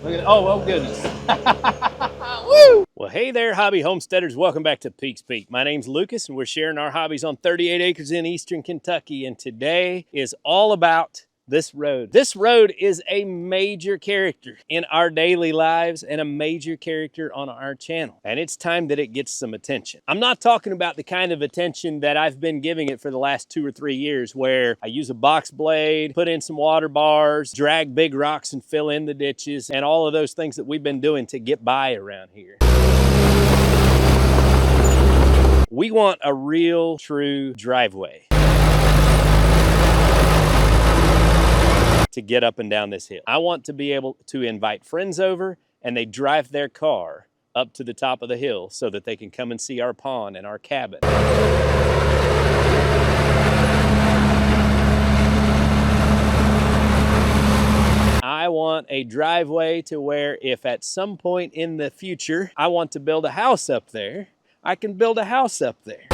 Look at, oh goodness. Woo! Well, hey there, hobby homesteaders. Welcome back to Peak's Peak. My name's Lucas, and we're sharing our hobbies on 38 acres in eastern Kentucky. And today is all about this road. This road is a major character in our daily lives and a major character on our channel. And it's time that it gets some attention. I'm not talking about the kind of attention that I've been giving it for the last 2 or 3 years, where I use a box blade, put in some water bars, drag big rocks and fill in the ditches, and all of those things that we've been doing to get by around here. We want a real, true driveway to get up and down this hill. I want to be able to invite friends over and they drive their car up to the top of the hill so that they can come and see our pond and our cabin. I want a driveway to where if at some point in the future I want to build a house up there, I can build a house up there.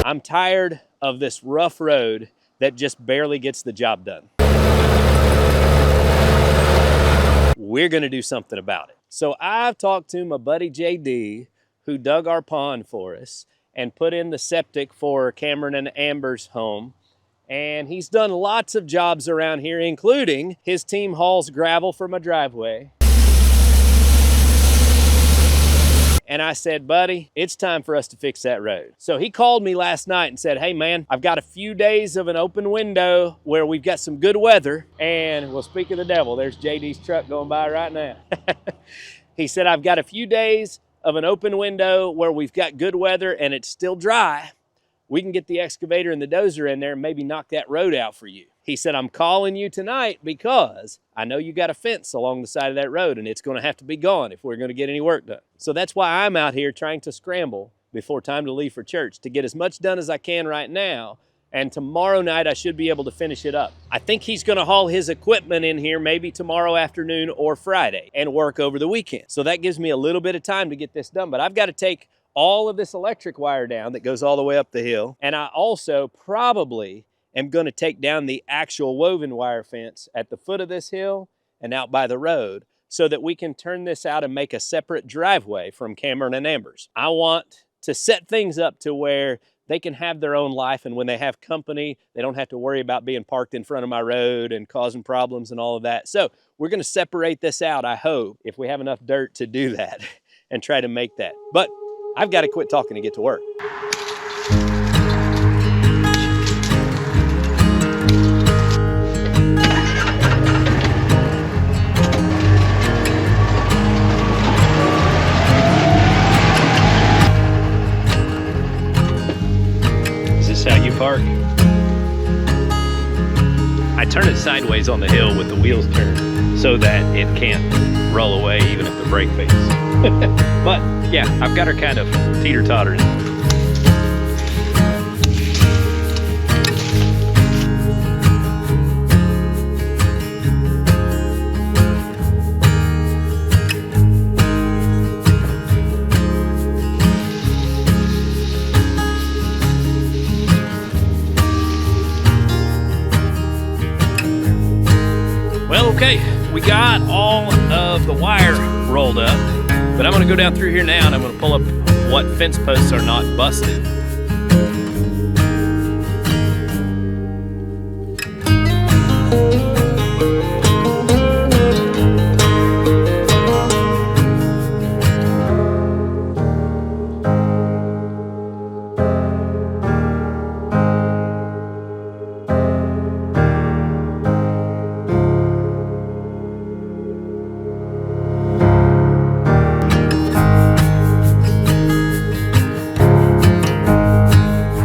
I'm tired of this rough road that just barely gets the job done. We're gonna do something about it. So I've talked to my buddy JD, who dug our pond for us and put in the septic for Cameron and Amber's home. And he's done lots of jobs around here, including his team hauls gravel for my driveway. And I said, buddy, it's time for us to fix that road. So he called me last night and said, hey man, I've got a few days of an open window where we've got some good weather. And well, speak of the devil, there's JD's truck going by right now. He said, I've got a few days of an open window where we've got good weather and it's still dry. We can get the excavator and the dozer in there and maybe knock that road out for you. He said, I'm calling you tonight because I know you got a fence along the side of that road and it's gonna have to be gone if we're gonna get any work done. So that's why I'm out here trying to scramble before time to leave for church to get as much done as I can right now. And tomorrow night, I should be able to finish it up. I think he's gonna haul his equipment in here maybe tomorrow afternoon or Friday and work over the weekend. So that gives me a little bit of time to get this done, but I've got to take all of this electric wire down that goes all the way up the hill. And I also probably am gonna take down the actual woven wire fence at the foot of this hill and out by the road so that we can turn this out and make a separate driveway from Cameron and Amber's. I want to set things up to where they can have their own life, and when they have company, they don't have to worry about being parked in front of my road and causing problems and all of that. So we're gonna separate this out, I hope, if we have enough dirt to do that and try to make that. But I've got to quit talking to get to work. Is this how you park? I turn it sideways on the hill with the wheels turned so that it can't roll away even if the brake fails. But yeah, I've got her kind of teeter-tottering. Well, okay, we got all of the wire rolled up. But I'm gonna go down through here now and I'm gonna pull up what fence posts are not busted.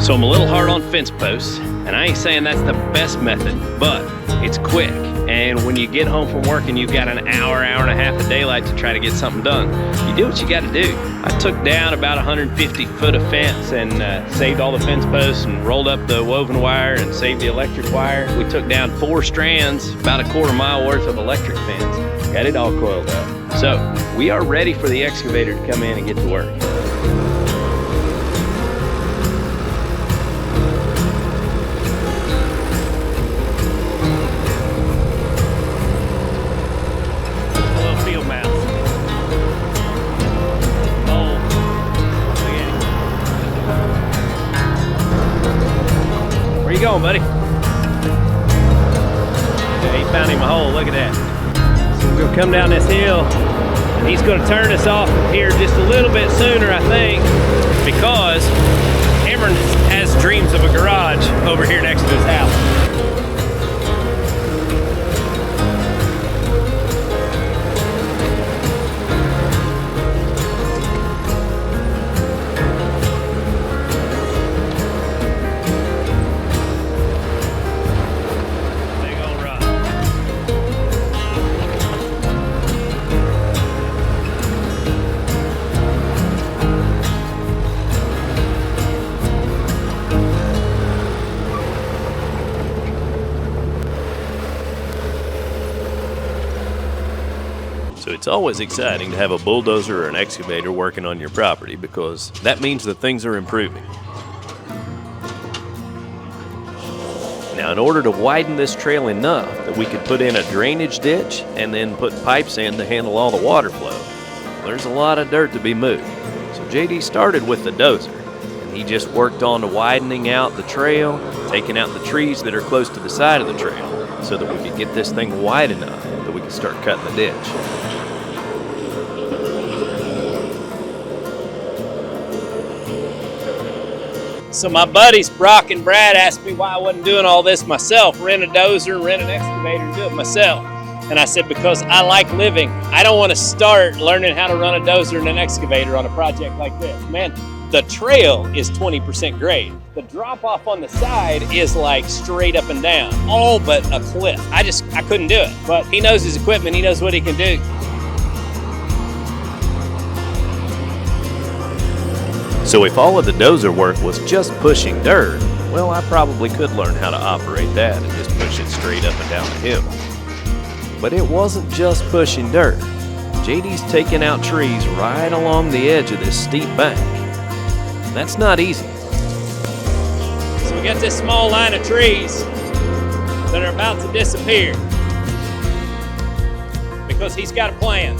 So I'm a little hard on fence posts, and I ain't saying that's the best method, but it's quick. And when you get home from work and you've got an hour, hour and a half of daylight to try to get something done, you do what you gotta do. I took down about 150 foot of fence and saved all the fence posts and rolled up the woven wire and saved the electric wire. We took down 4 strands, about a quarter mile worth of electric fence, got it all coiled up. So we are ready for the excavator to come in and get to work. on, buddy. Yeah, he found him a hole. Look at that. So we're gonna come down this hill, and he's gonna turn us off here just a little bit sooner, I think, because Cameron has dreams of a garage over here next to his house. So it's always exciting to have a bulldozer or an excavator working on your property because that means that things are improving. Now, in order to widen this trail enough that we could put in a drainage ditch and then put pipes in to handle all the water flow, there's a lot of dirt to be moved. So JD started with the dozer, and he just worked on to widening out the trail, taking out the trees that are close to the side of the trail so that we could get this thing wide enough that we could start cutting the ditch. So my buddies Brock and Brad asked me why I wasn't doing all this myself, rent a dozer, rent an excavator, and do it myself. And I said, because I like living. I don't want to start learning how to run a dozer and an excavator on a project like this. Man, the trail is 20% grade. The drop off on the side is like straight up and down, all but a cliff. I couldn't do it. But he knows his equipment, he knows what he can do. So if all of the dozer work was just pushing dirt, well, I probably could learn how to operate that and just push it straight up and down the hill. But it wasn't just pushing dirt. JD's taking out trees right along the edge of this steep bank. That's not easy. So we got this small line of trees that are about to disappear because he's got a plan.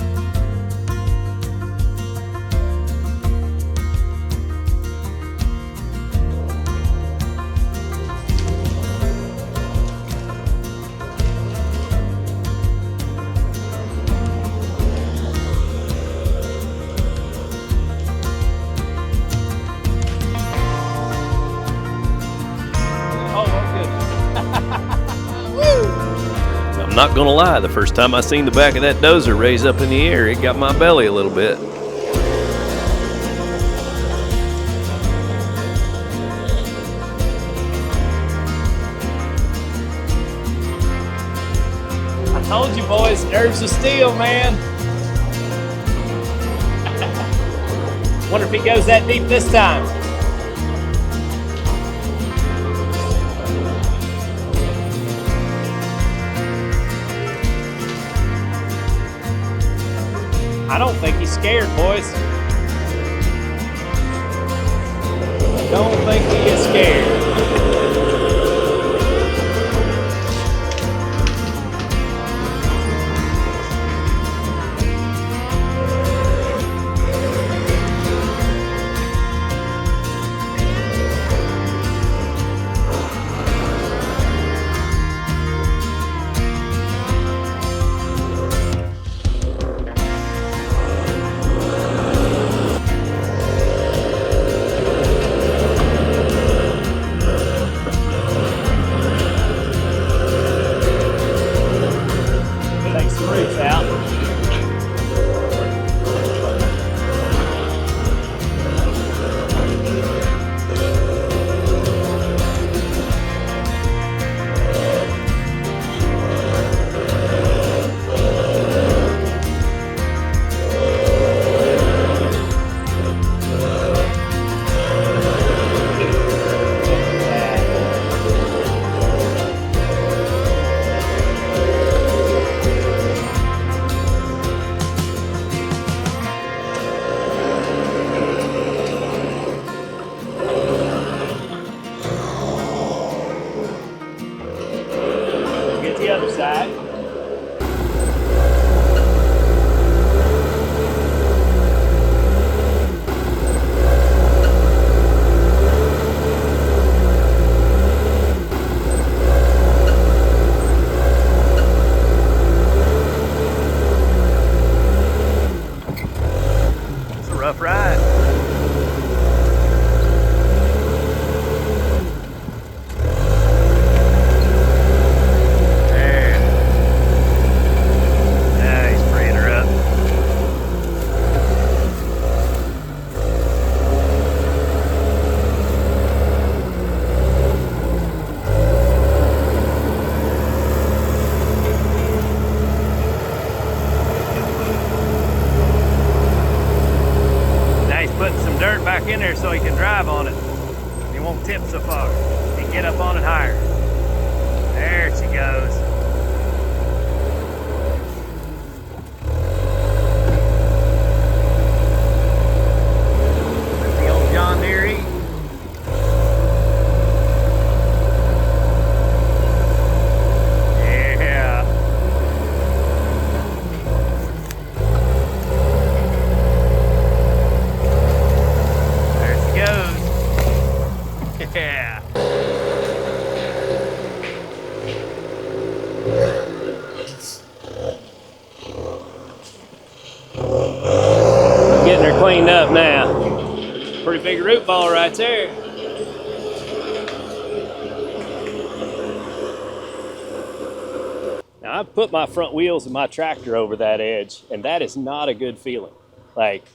I'm not gonna lie, the first time I seen the back of that dozer raise up in the air, it got my belly a little bit. I told you boys, nerves of steel, man. Wonder if he goes that deep this time. I don't think he's scared, boys. I don't think he is scared. up now. Pretty big root ball right there. Now I've put my front wheels of my tractor over that edge, and that is not a good feeling. Like,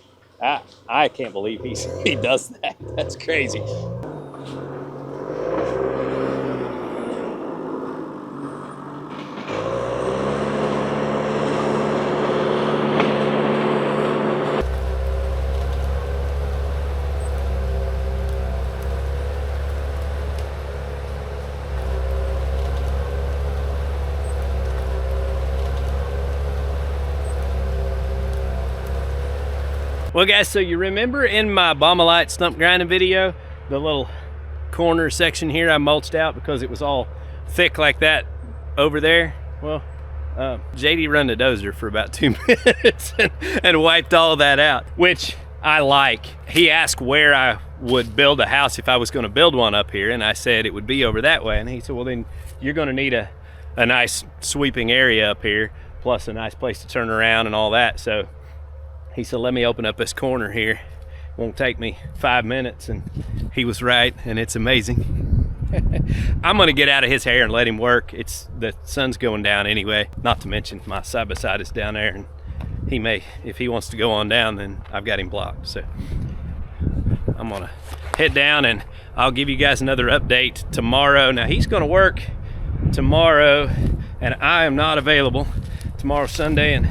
I can't believe he does that. That's crazy. Well guys, so you remember in my Baumolite stump grinding video, the little corner section here I mulched out because it was all thick like that over there? Well, JD run the dozer for about 2 minutes and wiped all that out, which I like. He asked where I would build a house if I was gonna build one up here, and I said it would be over that way. And he said, well then you're gonna need a nice sweeping area up here, plus a nice place to turn around and all that. So he said, let me open up this corner here. Won't take me 5 minutes, and he was right, and it's amazing. I'm gonna get out of his hair and let him work. The sun's going down anyway, not to mention my side-by-side is down there, and he may, if he wants to go on down, then I've got him blocked. So I'm gonna head down, and I'll give you guys another update tomorrow. Now he's gonna work tomorrow, and I am not available. Tomorrow's Sunday, and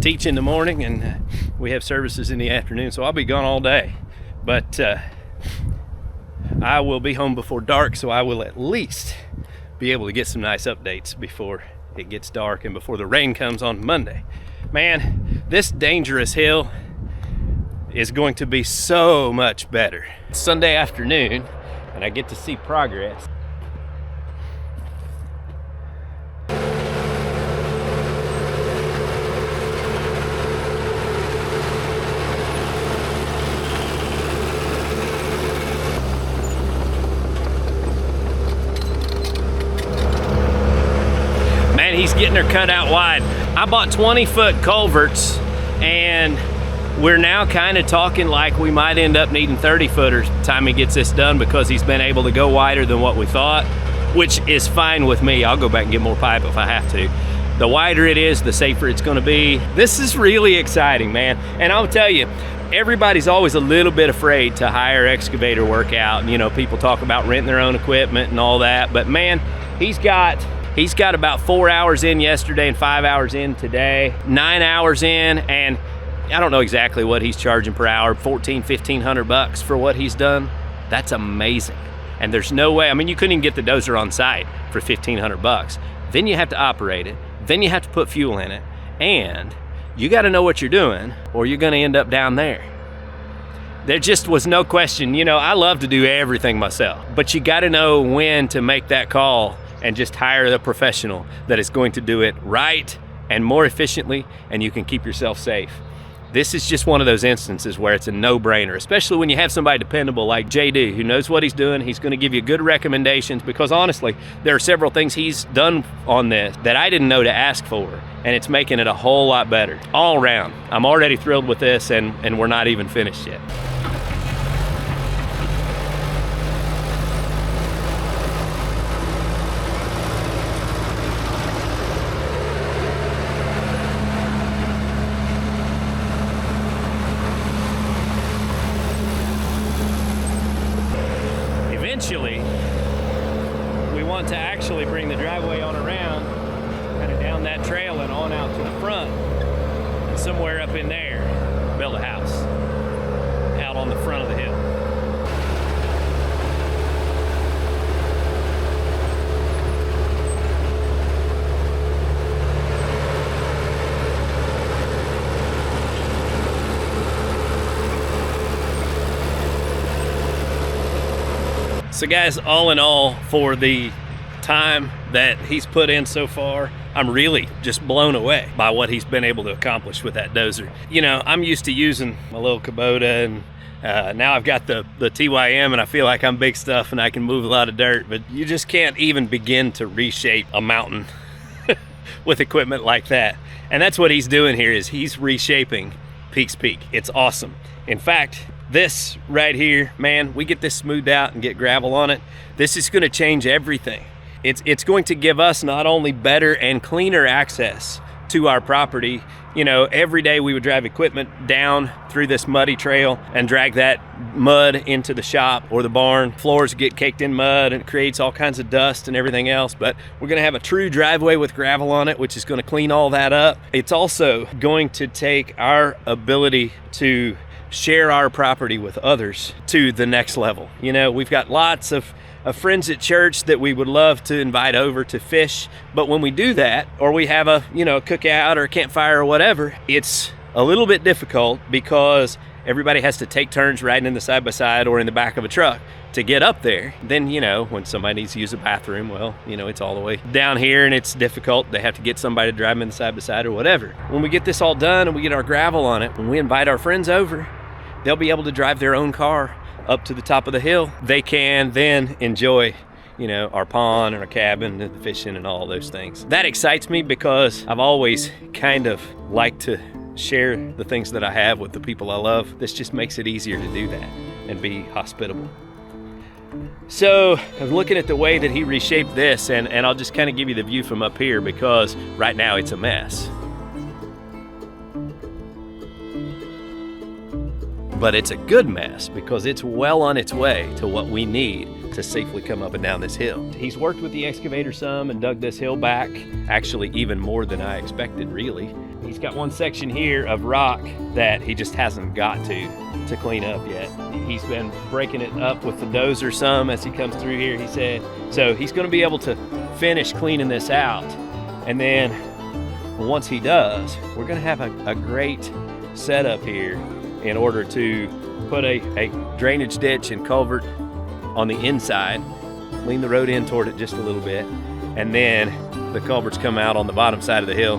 teach in the morning, and we have services in the afternoon, so I'll be gone all day. But I will be home before dark, so I will at least be able to get some nice updates before it gets dark and before the rain comes on Monday. Man, this dangerous hill is going to be so much better. It's Sunday afternoon, and I get to see progress. He's getting her cut out wide. I bought 20-foot culverts, and we're now kind of talking like we might end up needing 30-footers by the time he gets this done, because he's been able to go wider than what we thought, which is fine with me. I'll go back and get more pipe if I have to. The wider it is, the safer it's gonna be. This is really exciting, man. And I'll tell you, everybody's always a little bit afraid to hire excavator work out. And, you know, people talk about renting their own equipment and all that, but man, he's got about 4 hours in yesterday and 5 hours in today, 9 hours in, and I don't know exactly what he's charging per hour, $1,500 for what he's done. That's amazing. And there's no way, I mean, you couldn't even get the dozer on site for $1,500. Then you have to operate it, then you have to put fuel in it, and you gotta know what you're doing, or you're gonna end up down there. There just was no question. You know, I love to do everything myself, but you gotta know when to make that call and just hire the professional that is going to do it right and more efficiently, and you can keep yourself safe. This is just one of those instances where it's a no-brainer, especially when you have somebody dependable like JD, who knows what he's doing. He's gonna give you good recommendations, because honestly, there are several things he's done on this that I didn't know to ask for, and it's making it a whole lot better. All around, I'm already thrilled with this, and we're not even finished yet. Eventually, we want to actually bring the driveway on around, kind of down that trail and on out to the front, and somewhere up in there, build a house out on the front of the hill. So guys, all in all, for the time that he's put in so far, I'm really just blown away by what he's been able to accomplish with that dozer. You know, I'm used to using my little Kubota, and now I've got the TYM, and I feel like I'm big stuff and I can move a lot of dirt, but you just can't even begin to reshape a mountain with equipment like that. And that's what he's doing here, is he's reshaping Peak's Peak. It's awesome. In fact, this right here, man, we get this smoothed out and get gravel on it. This is gonna change everything. It's going to give us not only better and cleaner access to our property. You know, every day we would drive equipment down through this muddy trail and drag that mud into the shop or the barn. Floors get caked in mud and it creates all kinds of dust and everything else, but we're gonna have a true driveway with gravel on it, which is gonna clean all that up. It's also going to take our ability to share our property with others to the next level. You know, we've got lots of friends at church that we would love to invite over to fish, but when we do that, or we have a, you know, a cookout or a campfire or whatever, it's a little bit difficult because everybody has to take turns riding in the side-by-side or in the back of a truck to get up there. Then, you know, when somebody needs to use a bathroom, well, you know, it's all the way down here and it's difficult. They have to get somebody to drive them in the side-by-side or whatever. When we get this all done and we get our gravel on it, when we invite our friends over, they'll be able to drive their own car up to the top of the hill. They can then enjoy, you know, our pond and our cabin and the fishing and all those things. That excites me because I've always kind of liked to share the things that I have with the people I love. This just makes it easier to do that and be hospitable. So I'm looking at the way that he reshaped this, and I'll just kind of give you the view from up here because right now it's a mess. But it's a good mess because it's well on its way to what we need to safely come up and down this hill. He's worked with the excavator some and dug this hill back, actually even more than I expected, really. He's got one section here of rock that he just hasn't got to clean up yet. He's been breaking it up with the dozer some as he comes through here, he said. So he's gonna be able to finish cleaning this out. And then once he does, we're gonna have a great setup here in order to put a drainage ditch and culvert on the inside, lean the road in toward it just a little bit, and then the culverts come out on the bottom side of the hill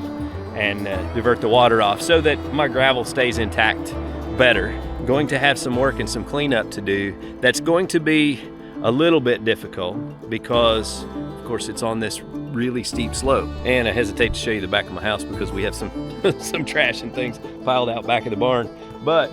and divert the water off so that my gravel stays intact better. Going to have some work and some cleanup to do. That's going to be a little bit difficult because, of course, it's on this really steep slope. And I hesitate to show you the back of my house because we have some trash and things piled out back of the barn. But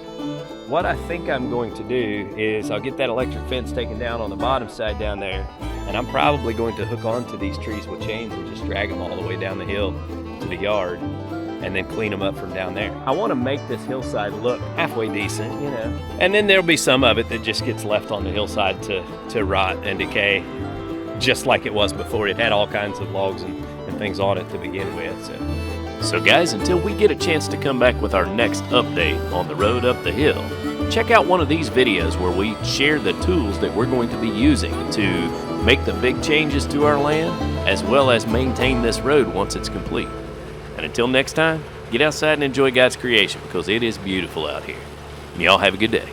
what I think I'm going to do is I'll get that electric fence taken down on the bottom side down there, and I'm probably going to hook onto these trees with chains and just drag them all the way down the hill to the yard and then clean them up from down there. I want to make this hillside look halfway decent, you know. And then there'll be some of it that just gets left on the hillside to rot and decay, just like it was before. It had all kinds of logs and things on it to begin with. So guys, until we get a chance to come back with our next update on the road up the hill, check out one of these videos where we share the tools that we're going to be using to make the big changes to our land, as well as maintain this road once it's complete. And until next time, get outside and enjoy God's creation because it is beautiful out here. And y'all have a good day.